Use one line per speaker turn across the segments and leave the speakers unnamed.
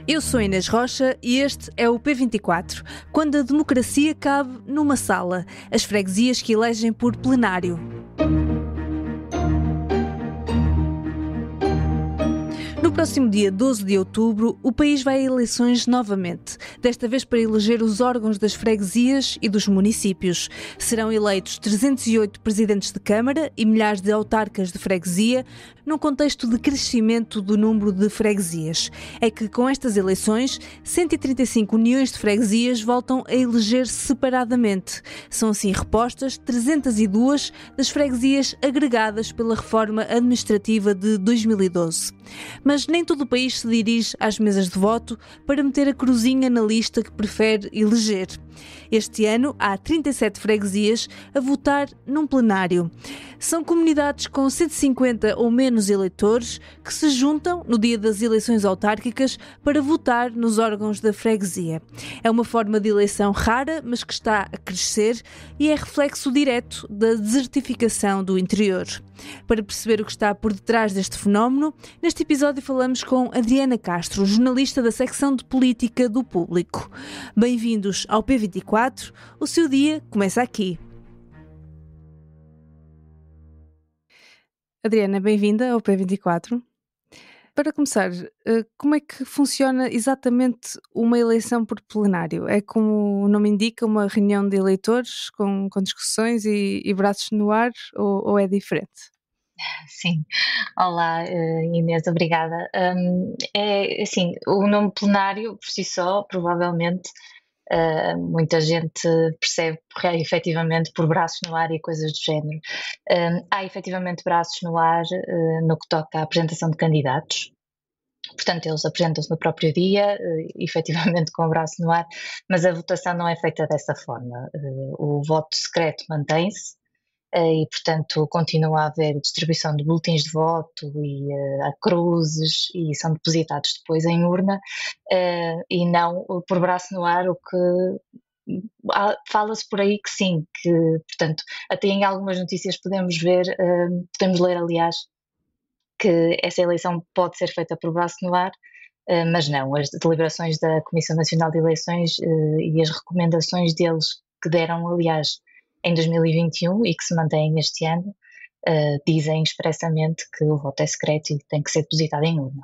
Eu sou Inês Rocha e este é o P24, quando a democracia cabe numa sala, as freguesias que elegem por plenário. No próximo dia 12 de outubro, o país vai a eleições novamente, desta vez para eleger os órgãos das freguesias e dos municípios. Serão eleitos 308 presidentes de Câmara e milhares de autarcas de freguesia, num contexto de crescimento do número de freguesias. É que com estas eleições, 135 uniões de freguesias voltam a eleger-se separadamente. São assim repostas 302 das freguesias agregadas pela reforma administrativa de 2012. Mas nem todo o país se dirige às mesas de voto para meter a cruzinha na lista que prefere eleger. Este ano há 37 freguesias a votar num plenário. São comunidades com 150 ou menos eleitores que se juntam no dia das eleições autárquicas para votar nos órgãos da freguesia. É uma forma de eleição rara, mas que está a crescer e é reflexo direto da desertificação do interior. Para perceber o que está por detrás deste fenómeno, neste episódio falamos com Adriana Castro, jornalista da secção de política do Público. Bem-vindos ao P24, o seu dia começa aqui. Adriana, bem-vinda ao P24. Para começar, como é que funciona exatamente uma eleição por plenário? É como o nome indica, uma reunião de eleitores com discussões e braços no ar, ou é diferente?
Sim, olá Inês, obrigada. É assim, o nome plenário por si só, provavelmente, muita gente percebe efetivamente por braços no ar e coisas do género. Há efetivamente braços no ar no que toca à apresentação de candidatos. Portanto, eles apresentam-se no próprio dia, efetivamente com o braço no ar, mas a votação não é feita dessa forma. O voto secreto mantém-se. E, portanto, continua a haver distribuição de boletins de voto e há cruzes e são depositados depois em urna e não por braço no ar, o que fala-se por aí que sim, que, portanto, até em algumas notícias podemos ver, podemos ler, aliás, que essa eleição pode ser feita por braço no ar, mas não, as deliberações da Comissão Nacional de Eleições e as recomendações deles que deram, aliás, em 2021 e que se mantém este ano, dizem expressamente que o voto é secreto e tem que ser depositado em urna.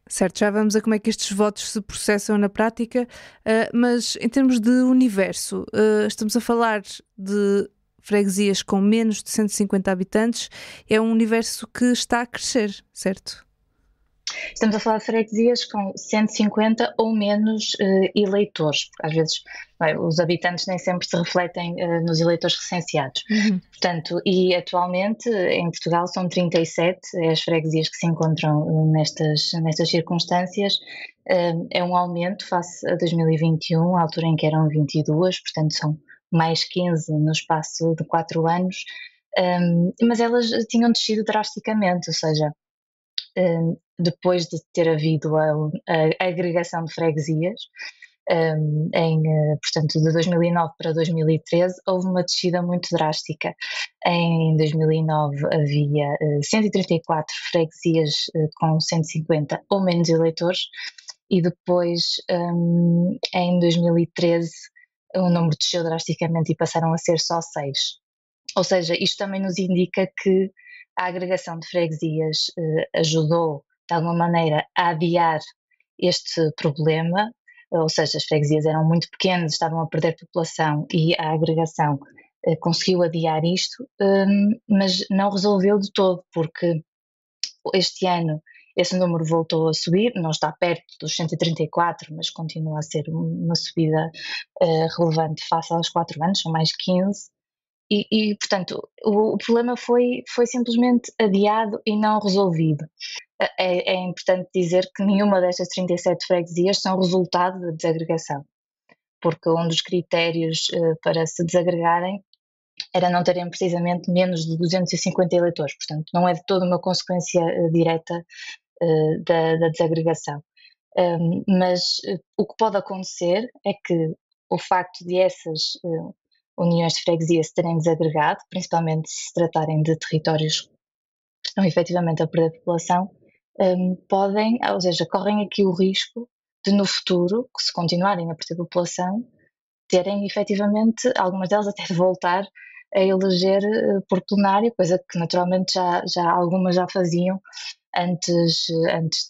Certo, já vamos a como é que estes votos se processam na prática, mas em termos de universo, estamos a falar de freguesias com menos de 150 habitantes, é um universo que está a crescer, certo?
Estamos a falar de freguesias com 150 ou menos eleitores, porque às vezes os habitantes nem sempre se refletem nos eleitores recenseados. Portanto, e atualmente em Portugal são 37 as freguesias que se encontram nestas circunstâncias. É um aumento face a 2021, a altura em que eram 22, portanto são mais 15 no espaço de 4 anos, mas elas tinham descido drasticamente, ou seja, depois de ter havido a agregação de freguesias, portanto, de 2009 para 2013, houve uma descida muito drástica. Em 2009 havia 134 freguesias com 150 ou menos eleitores e depois, em 2013, o número desceu drasticamente e passaram a ser só 6. Ou seja, isto também nos indica que a agregação de freguesias ajudou, de alguma maneira, a adiar este problema, ou seja, as freguesias eram muito pequenas, estavam a perder população e a agregação conseguiu adiar isto, mas não resolveu de todo, porque este ano esse número voltou a subir, não está perto dos 134, mas continua a ser uma subida relevante face aos 4 anos, são mais 15. E, portanto, o problema foi simplesmente adiado e não resolvido. É importante dizer que nenhuma destas 37 freguesias são resultado da desagregação, porque um dos critérios para se desagregarem era não terem precisamente menos de 250 eleitores, portanto não é de toda uma consequência direta da desagregação. Mas o que pode acontecer é que o facto de essas uniões de freguesia se terem desagregado, principalmente se tratarem de territórios que estão efetivamente a perder população, podem, ou seja, correm aqui o risco de no futuro, se continuarem a perder população, terem efetivamente, algumas delas até de voltar a eleger por plenário, coisa que naturalmente já algumas já faziam antes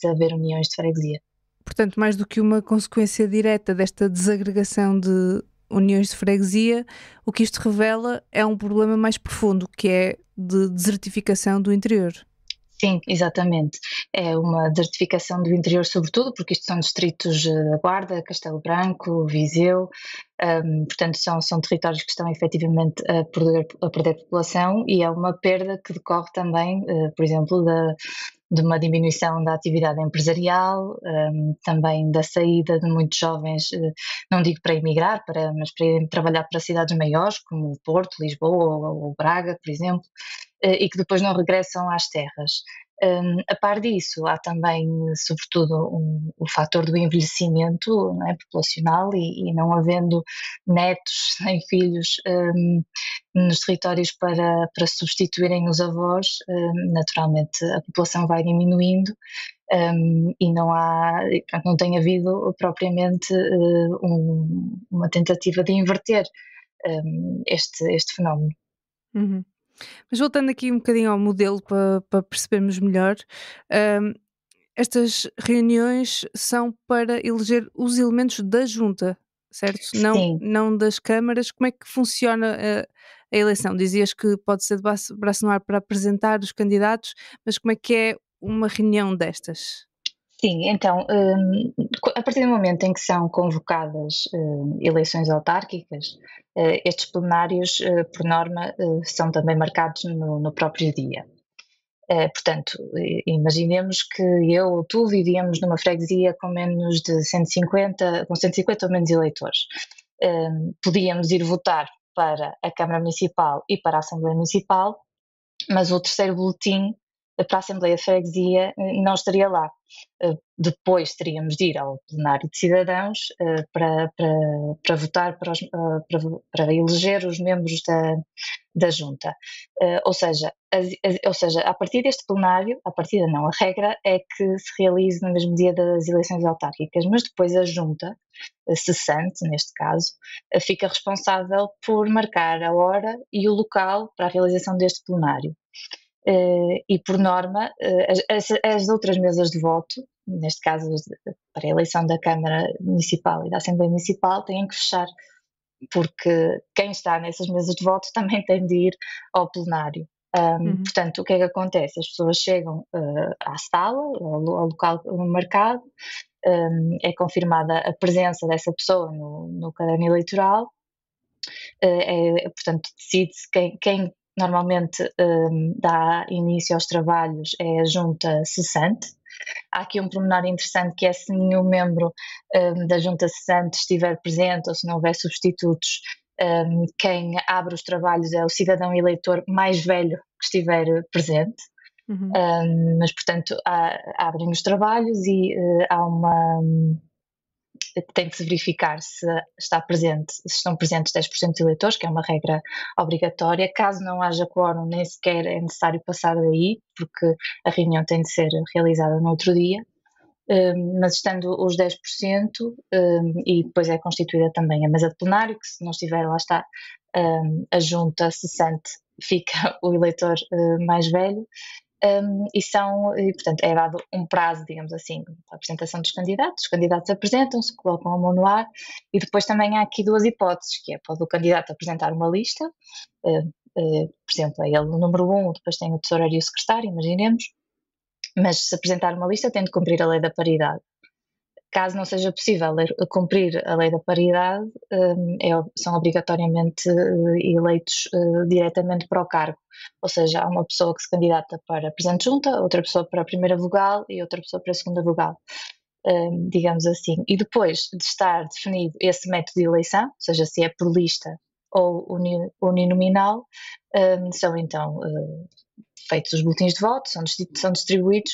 de haver uniões de freguesia.
Portanto, mais do que uma consequência direta desta desagregação de uniões de freguesia, o que isto revela é um problema mais profundo, que é de desertificação do interior.
Sim, exatamente. É uma desertificação do interior, sobretudo, porque isto são distritos da Guarda, Castelo Branco, Viseu, portanto são territórios que estão efetivamente a perder população, e é uma perda que decorre também, por exemplo, de uma diminuição da atividade empresarial, também da saída de muitos jovens, não digo para emigrar, mas para irem trabalhar para cidades maiores, como Porto, Lisboa ou Braga, por exemplo, e que depois não regressam às terras. A par disso, há também, sobretudo, o fator do envelhecimento, não é, populacional, e não havendo netos nem filhos nos territórios para substituírem os avós, naturalmente a população vai diminuindo, e não tem havido propriamente uma tentativa de inverter este fenómeno.
Uhum. Mas voltando aqui um bocadinho ao modelo para percebermos melhor, hum, estas reuniões são para eleger os elementos da junta, certo? Não,
Sim.
não das câmaras. Como é que funciona a eleição? Dizias que pode ser de braço no ar para apresentar os candidatos, mas como é que é uma reunião destas?
Sim, então, a partir do momento em que são convocadas eleições autárquicas, estes plenários, por norma, são também marcados no próprio dia. Portanto, imaginemos que eu ou tu vivíamos numa freguesia com menos de 150, com 150 ou menos eleitores. Podíamos ir votar para a Câmara Municipal e para a Assembleia Municipal, mas o terceiro boletim para a Assembleia de Freguesia não estaria lá. Depois teríamos de ir ao plenário de cidadãos para votar, para eleger os membros da junta. Ou seja, a partir deste plenário, a partida não, a regra é que se realize no mesmo dia das eleições autárquicas, mas depois a junta, cessante neste caso, fica responsável por marcar a hora e o local para a realização deste plenário. E por norma, as outras mesas de voto, neste caso para a eleição da Câmara Municipal e da Assembleia Municipal, têm que fechar, porque quem está nessas mesas de voto também tem de ir ao plenário. Portanto, o que é que acontece? As pessoas chegam à sala, ao local marcado, é confirmada a presença dessa pessoa no caderno eleitoral, portanto, decide-se quem normalmente dá início aos trabalhos é a junta cessante. Há aqui um pormenor interessante, que é: se nenhum membro da junta cessante estiver presente ou se não houver substitutos, quem abre os trabalhos é o cidadão eleitor mais velho que estiver presente.
Uhum.
Mas, portanto, abrem os trabalhos e tem de se verificar se estão presentes 10% de eleitores, que é uma regra obrigatória. Caso não haja quórum, nem sequer é necessário passar daí, porque a reunião tem de ser realizada no outro dia. Mas estando os 10%, e depois é constituída também a mesa de plenário, que se não estiver, lá está, a junta cessante, fica o eleitor mais velho. E portanto, é dado um prazo, digamos assim, para a apresentação dos candidatos. Os candidatos apresentam-se, colocam a mão no ar, e depois também há aqui duas hipóteses, que é: pode o candidato apresentar uma lista, por exemplo, é ele o número 1, depois tem o tesoureiro e o secretário, imaginemos, mas se apresentar uma lista tem de cumprir a lei da paridade. Caso não seja possível cumprir a lei da paridade, são obrigatoriamente eleitos diretamente para o cargo. Ou seja, há uma pessoa que se candidata para presidente de junta, outra pessoa para a primeira vogal e outra pessoa para a segunda vogal, digamos assim. E depois de estar definido esse método de eleição, ou seja, se é por lista ou uninominal, são então feitos os boletins de voto, são distribuídos,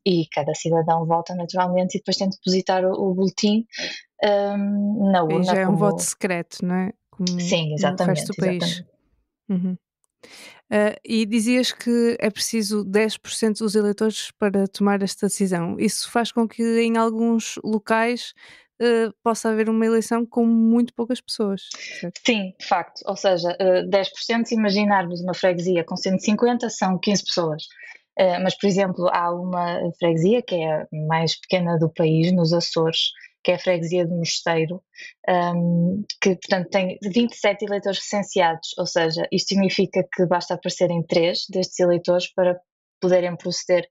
e cada cidadão vota naturalmente, e depois tem de depositar o boletim na
E
urna.
já é um voto secreto, não é? Como
Sim,
no resto do
exatamente.
país. Uhum. E dizias que é preciso 10% dos eleitores para tomar esta decisão. Isso faz com que em alguns locais possa haver uma eleição com muito poucas pessoas, certo?
Sim, de facto, ou seja, 10%, se imaginarmos uma freguesia com 150, são 15 pessoas. Mas, por exemplo, há uma freguesia que é a mais pequena do país, nos Açores, que é a freguesia de Mosteiro, que, portanto, tem 27 eleitores recenseados, ou seja, isto significa que basta aparecerem 3 destes eleitores para poderem proceder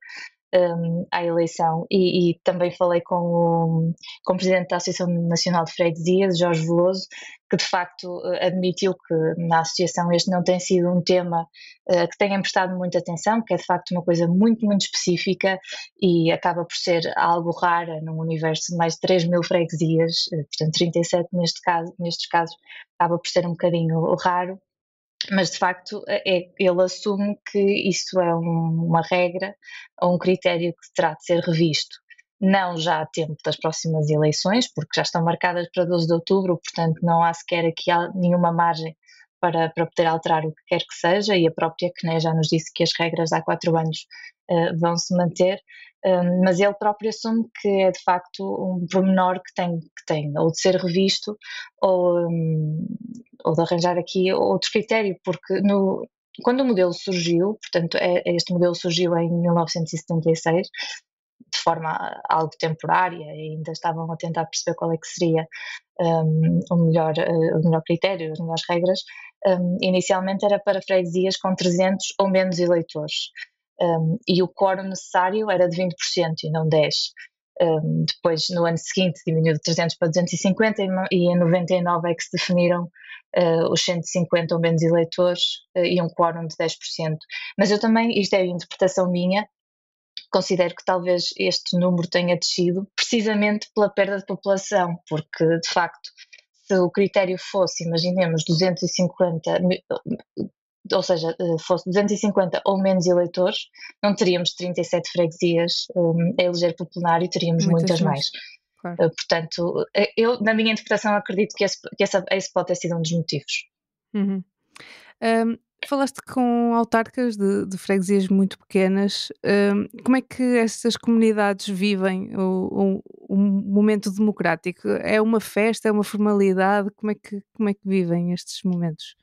à eleição. E também falei com o presidente da Associação Nacional de Freguesias, Jorge Veloso, que de facto admitiu que na associação este não tem sido um tema que tenham prestado muita atenção, porque é de facto uma coisa muito, muito específica e acaba por ser algo raro num universo de mais de 3.000 freguesias, portanto 37 nestes casos, acaba por ser um bocadinho raro. Mas de facto ele assume que isso é uma regra ou um critério que terá de ser revisto, não já a tempo das próximas eleições, porque já estão marcadas para 12 de outubro, portanto não há sequer aqui nenhuma margem para poder alterar o que quer que seja, e a própria CNE já nos disse que as regras há 4 anos vão se manter, mas ele próprio assume que é de facto um pormenor que tem ou de ser revisto ou de arranjar aqui outro critério, porque quando o modelo surgiu, portanto este modelo surgiu em 1976, de forma algo temporária, e ainda estavam a tentar perceber qual é que seria o melhor critério, as melhores regras. Inicialmente era para freguesias com 300 ou menos eleitores, e o quórum necessário era de 20% e não 10%. Depois, no ano seguinte, diminuiu de 300 para 250 e em 99 é que se definiram os 150 ou menos eleitores e um quórum de 10%. Mas eu também, isto é a interpretação minha, considero que talvez este número tenha descido precisamente pela perda de população, porque de facto, se o critério fosse, imaginemos, 250, ou seja, fosse 250 ou menos eleitores, não teríamos 37 freguesias a eleger por plenário, teríamos muitas mais.
Claro.
Portanto, eu, na minha interpretação, acredito que esse pode ter sido um dos motivos.
Uhum. Falaste com autarcas de freguesias muito pequenas. Como é que essas comunidades vivem o momento democrático? É uma festa? É uma formalidade? Como é que vivem estes momentos?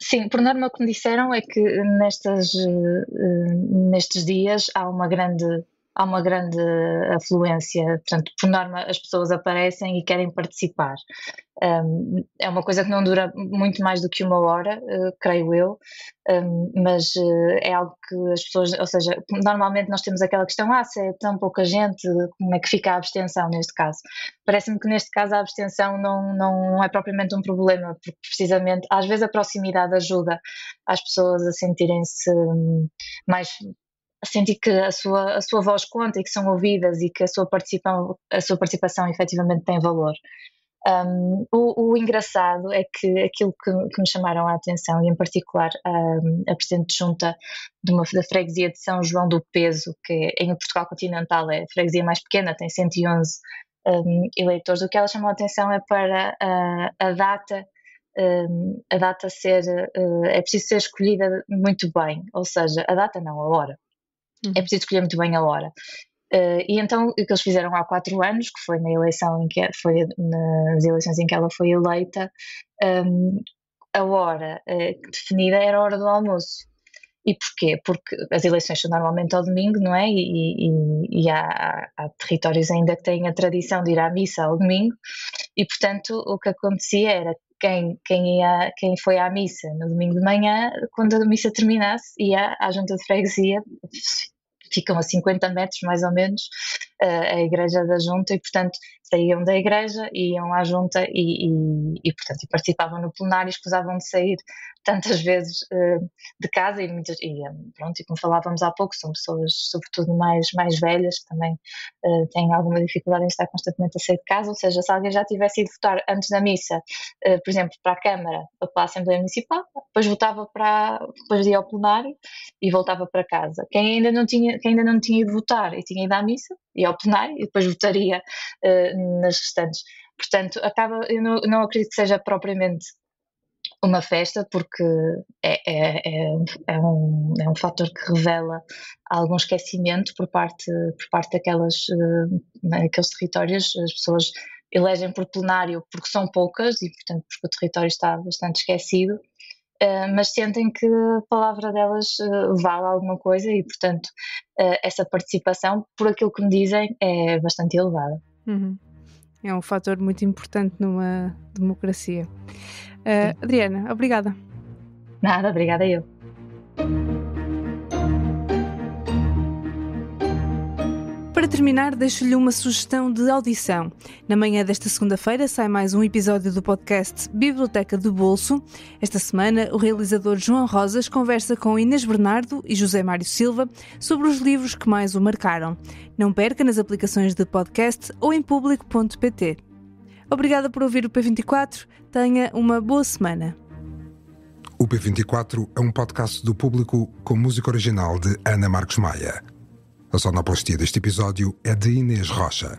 Sim, por norma o que me disseram é que nestes dias há uma grande afluência, portanto, por norma as pessoas aparecem e querem participar. É uma coisa que não dura muito mais do que 1 hora, creio eu, mas é algo que as pessoas, ou seja, normalmente nós temos aquela questão, se é tão pouca gente, como é que fica a abstenção neste caso? Parece-me que neste caso a abstenção não é propriamente um problema, porque precisamente às vezes a proximidade ajuda as pessoas a sentirem-se mais, a sentir que a sua voz conta e que são ouvidas e que a sua participação efetivamente tem valor. O engraçado é que aquilo que me chamaram a atenção, e em particular a Presidente de Junta da freguesia de São João do Peso, que em Portugal continental é a freguesia mais pequena, tem 111 eleitores, o que ela chamou a atenção é para a data. A data é preciso ser escolhida muito bem, ou seja, a data não, a hora. É preciso escolher muito bem a hora. E então o que eles fizeram há 4 anos, que foi nas eleições em que ela foi eleita, a hora definida era a hora do almoço. E porquê? Porque as eleições são normalmente ao domingo, não é? E há territórios ainda que têm a tradição de ir à missa ao domingo, e portanto o que acontecia era quem foi à missa no domingo de manhã, quando a missa terminasse, ia à junta de freguesia, ficam a 50 metros mais ou menos, a igreja da junta, e portanto saíam da igreja, iam à junta e portanto participavam no plenário, escusavam de sair tantas vezes de casa, pronto, e como falávamos há pouco, são pessoas sobretudo mais velhas, que também têm alguma dificuldade em estar constantemente a sair de casa, ou seja, se alguém já tivesse ido votar antes da missa, por exemplo, para a Câmara ou para a Assembleia Municipal, depois depois ia ao plenário e voltava para casa. Quem ainda não tinha ido votar e tinha ido à missa, ia ao plenário e depois votaria nas restantes. Portanto, eu não acredito que seja propriamente uma festa, porque é um fator que revela algum esquecimento por parte daquelas, naqueles territórios. As pessoas elegem por plenário porque são poucas e, portanto, porque o território está bastante esquecido, mas sentem que a palavra delas vale alguma coisa e, portanto, essa participação, por aquilo que me dizem, é bastante elevada.
Uhum. É um fator muito importante numa democracia. Adriana, obrigada.
Nada, obrigada eu.
Para terminar, deixo-lhe uma sugestão de audição. Na manhã desta segunda-feira sai mais um episódio do podcast Biblioteca do Bolso. Esta semana, o realizador João Rosas conversa com Inês Bernardo e José Mário Silva sobre os livros que mais o marcaram. Não perca nas aplicações de podcast ou em público.pt. Obrigada por ouvir o P24. Tenha uma boa semana.
O P24 é um podcast do Público com música original de Ana Marcos Maia. A sonoplastia deste episódio é de Inês Rocha.